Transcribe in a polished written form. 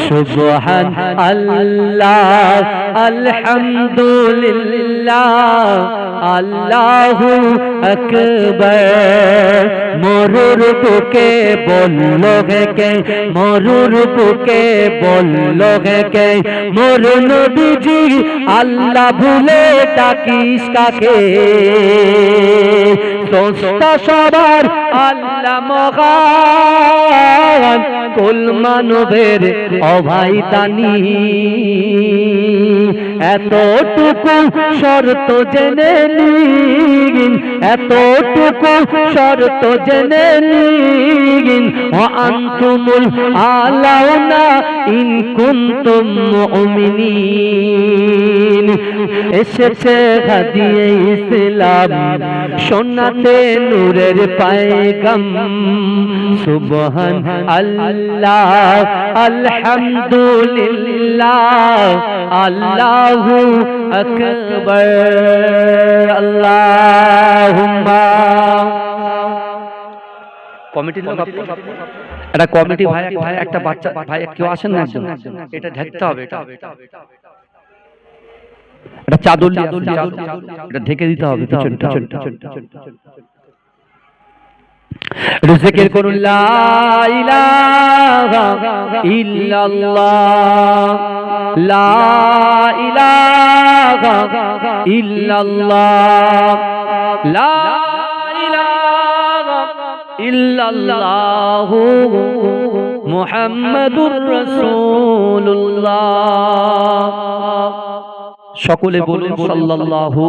সুবহান আল্লাহ আলহামদুলিল্লাহ আল্লাহু আকবার। মরুর বুকে বললো কে, মরুর বুকে বললো কে, মোর নবীজি আল্লাহ ভুলে ডাকিস কাকে? সস্তা সবার আল্লাহ মহান, কুল মানবের অভাই দানি। এতটুকু শর্ত জেনে নিন, এতটুকু শর্ত জেনে নিন, ওয়া আনতুমুল আলাউনা ইন কুনতুম মুমিনিন। এসেছে হাদিয়ে ইসলাম শোনাতে নূরের পায়গাম। সুবহান আল্লাহ আলহামদুলিল্লাহ আল্লাহু আকবার। আল্লাহুম্মা কমিটির লোক এটা কমিটি ভাই একটা বাচ্চা ভাই কেউ আসেন না, একজন এটা ঢেকতে হবে, এটা চাদর এটা ঢেকে দিতে হবে পিছনটা। জিকির করুন লা ইলাহা ইল্লাল্লাহ, লা ইলাহা ইল্লাল্লাহ, লা ইলাহা ইল্লাল্লাহু মুহাম্মাদুর রাসূলুল্লাহ। সকলে বলুন সাল্লাল্লাহু